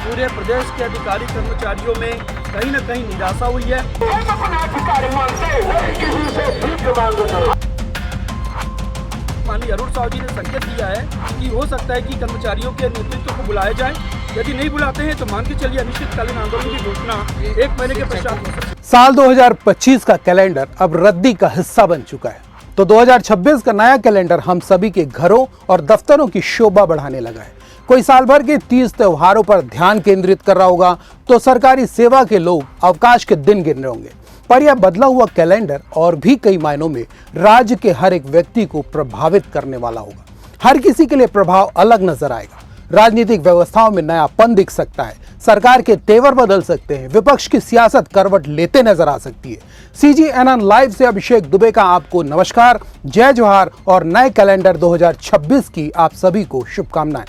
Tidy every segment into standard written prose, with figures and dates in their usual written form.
पूरे प्रदेश के अधिकारी कर्मचारियों में कहीं न कहीं निराशा हुई है। माननीय अरुण साहू जी ने संकेत दिया है कि हो सकता है कि कर्मचारियों के नेतृत्व को बुलाया जाए, यदि नहीं बुलाते हैं तो मान के चलिए अनिश्चितकालीन आंदोलन की घोषणा 1 महीने के पश्चात हो सकती है। साल 2025 का कैलेंडर अब रद्दी का हिस्सा बन चुका है, तो 2026 का नया कैलेंडर हम सभी के घरों और दफ्तरों की शोभा बढ़ाने लगा है। कोई साल भर के 30 त्योहारों पर ध्यान केंद्रित कर रहा होगा, तो सरकारी सेवा के लोग अवकाश के दिन गिन रहे होंगे। पर यह बदला हुआ कैलेंडर और भी कई मायनों में राज्य के हर एक व्यक्ति को प्रभावित करने वाला होगा। हर किसी के लिए प्रभाव अलग नजर आएगा। राजनीतिक व्यवस्थाओं में नयापन दिख सकता है, सरकार के तेवर बदल सकते हैं, विपक्ष की सियासत करवट लेते नजर आ सकती है। CGNN लाइव से अभिषेक दुबे का आपको नमस्कार, जय जोहार और नए कैलेंडर 2026 की आप सभी को शुभकामनाएं।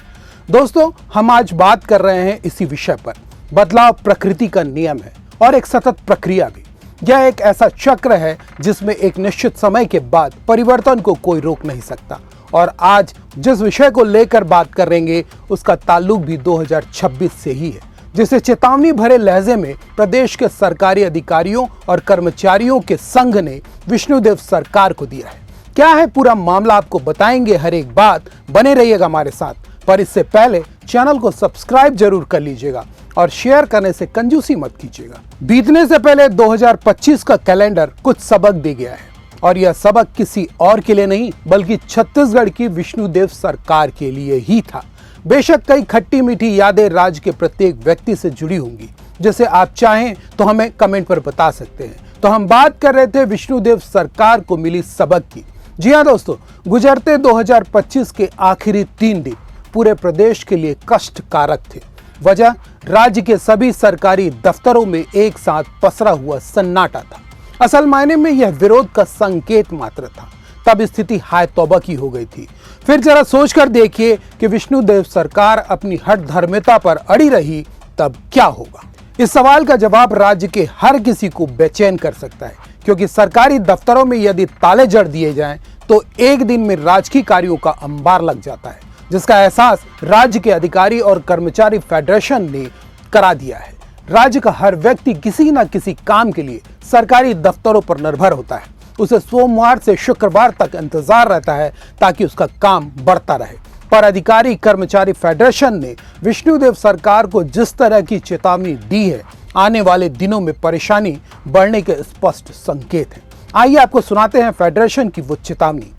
दोस्तों, हम आज बात कर रहे हैं इसी विषय पर। बदलाव प्रकृति का नियम है और एक सतत प्रक्रिया भी। यह एक ऐसा चक्र है जिसमें एक निश्चित समय के बाद परिवर्तन को कोई रोक नहीं सकता। और आज जिस विषय को लेकर बात करेंगे उसका ताल्लुक भी 2026 से ही है, जिसे चेतावनी भरे लहजे में प्रदेश के सरकारी अधिकारियों और कर्मचारियों के संघ ने विष्णुदेव सरकार को दिया है। क्या है पूरा मामला, आपको बताएंगे हर एक बात। बने रहिएगा हमारे साथ, पर इससे पहले चैनल को सब्सक्राइब जरूर कर लीजिएगा और शेयर करने से कंजूसी मत कीजिएगा। बीतने से पहले 2025 का कैलेंडर कुछ सबक दे गया है, और यह सबक किसी और के लिए नहीं बल्कि छत्तीसगढ़ की विष्णुदेव सरकार के लिए ही था। बेशक कई खट्टी मीठी यादें राज्य के प्रत्येक व्यक्ति से जुड़ी होंगी, जिसे आप चाहें तो हमें कमेंट पर बता सकते हैं। तो हम बात कर रहे थे विष्णुदेव सरकार को मिली सबक की। जी हाँ दोस्तों, गुजरते 2025 के आखिरी 3 दिन पूरे प्रदेश के लिए कष्टकारक थे। वजह, राज्य के सभी सरकारी दफ्तरों में एक साथ पसरा हुआ सन्नाटा था। असल मायने में यह विरोध का संकेत मात्र था। तब स्थिति हाय तौबा की हो गई थी। फिर जरा सोचकर देखिए कि विष्णुदेव सरकार अपनी हठ धर्मिता पर अड़ी रही तब क्या होगा। इस सवाल का जवाब राज्य के हर किसी को बेचैन कर सकता है, क्योंकि सरकारी दफ्तरों में यदि ताले जड़ दिए जाएं तो एक दिन में राजकीय कार्यों का अंबार लग जाता है, जिसका एहसास राज्य के अधिकारी और कर्मचारी फेडरेशन ने करा दिया है। राज्य का हर व्यक्ति किसी न किसी काम के लिए सरकारी दफ्तरों पर निर्भर होता है। उसे सोमवार से शुक्रवार तक इंतजार रहता है ताकि उसका काम बढ़ता रहे। पर अधिकारी कर्मचारी फेडरेशन ने विष्णुदेव सरकार को जिस तरह की चेतावनी दी है, आने वाले दिनों में परेशानी बढ़ने के स्पष्ट संकेत हैं। आइए आपको सुनाते हैं फेडरेशन की वो चेतावनी।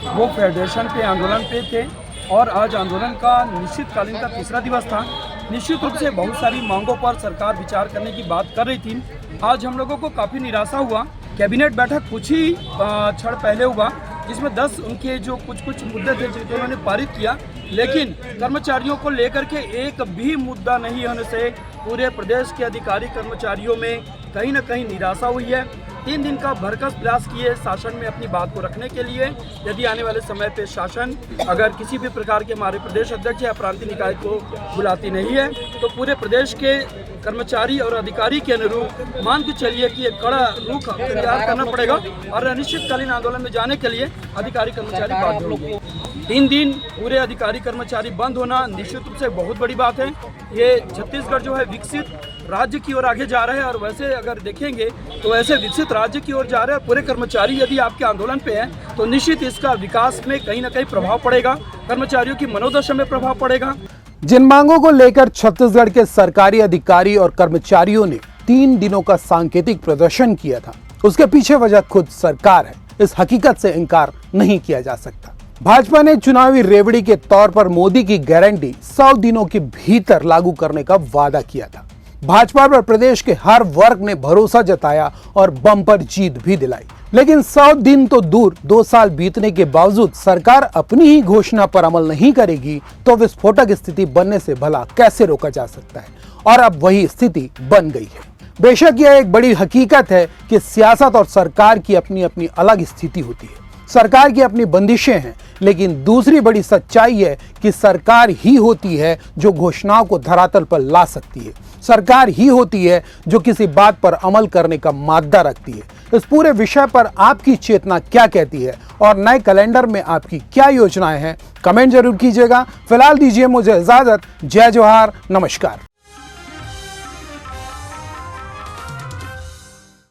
वो फेडरेशन पे आंदोलन पे थे और आज आंदोलन का निश्चितकालीन का 3रा दिवस था। निश्चित रूप से बहुत सारी मांगों पर सरकार विचार करने की बात कर रही थी। आज हम लोगों को काफ़ी निराशा हुआ। कैबिनेट बैठक कुछ ही क्षण पहले हुआ, जिसमें 10 उनके जो कुछ मुद्दे थे जिनको उन्होंने पारित किया, लेकिन कर्मचारियों को लेकर के एक भी मुद्दा नहीं होने से पूरे प्रदेश के अधिकारी कर्मचारियों में कहीं न कहीं निराशा हुई है। 3 दिन का भरकस प्रयास किए शासन में अपनी बात को रखने के लिए। यदि आने वाले समय पे शासन अगर किसी भी प्रकार के हमारे प्रदेश अध्यक्ष या प्रांतीय निकाय को बुलाती नहीं है, तो पूरे प्रदेश के कर्मचारी और अधिकारी के अनुरूप मान के चलिए कि एक कड़ा रुख तैयार करना पड़ेगा और अनिश्चितकालीन आंदोलन में जाने के लिए अधिकारी कर्मचारी बाध्य होंगे। 3 दिन पूरे अधिकारी कर्मचारी बंद होना निश्चित रूप से बहुत बड़ी बात है। ये छत्तीसगढ़ जो है विकसित राज्य की ओर आगे जा रहे हैं, और वैसे अगर देखेंगे तो ऐसे विकसित राज्य की ओर जा रहे हैं। पूरे कर्मचारी यदि आपके आंदोलन पे हैं तो निश्चित इसका विकास में कहीं ना कहीं प्रभाव पड़ेगा, कर्मचारियों की मनोदशा में प्रभाव पड़ेगा। जिन मांगों को लेकर छत्तीसगढ़ के सरकारी अधिकारी और कर्मचारियों ने 3 दिनों का सांकेतिक प्रदर्शन किया था, उसके पीछे वजह खुद सरकार है। इस हकीकत से इनकार नहीं किया जा सकता। भाजपा ने चुनावी रेवड़ी के तौर पर मोदी की गारंटी 100 दिनों के भीतर लागू करने का वादा किया था। भाजपा पर प्रदेश के हर वर्ग ने भरोसा जताया और बम्पर जीत भी दिलाई। लेकिन 100 दिन तो दूर, 2 साल बीतने के बावजूद सरकार अपनी ही घोषणा पर अमल नहीं करेगी तो विस्फोटक स्थिति बनने से भला कैसे रोका जा सकता है। और अब वही स्थिति बन गई है। बेशक यह एक बड़ी हकीकत है कि सियासत और सरकार की अपनी अपनी अलग स्थिति होती है। सरकार की अपनी बंदिशें हैं, लेकिन दूसरी बड़ी सच्चाई है कि सरकार ही होती है जो घोषणाओं को धरातल पर ला सकती है। सरकार ही होती है जो किसी बात पर अमल करने का मादा रखती है। इस पूरे विषय पर आपकी चेतना क्या कहती है और नए कैलेंडर में आपकी क्या योजनाएं हैं, कमेंट जरूर कीजिएगा। फिलहाल दीजिए मुझे इजाजत। जय जोहार, नमस्कार।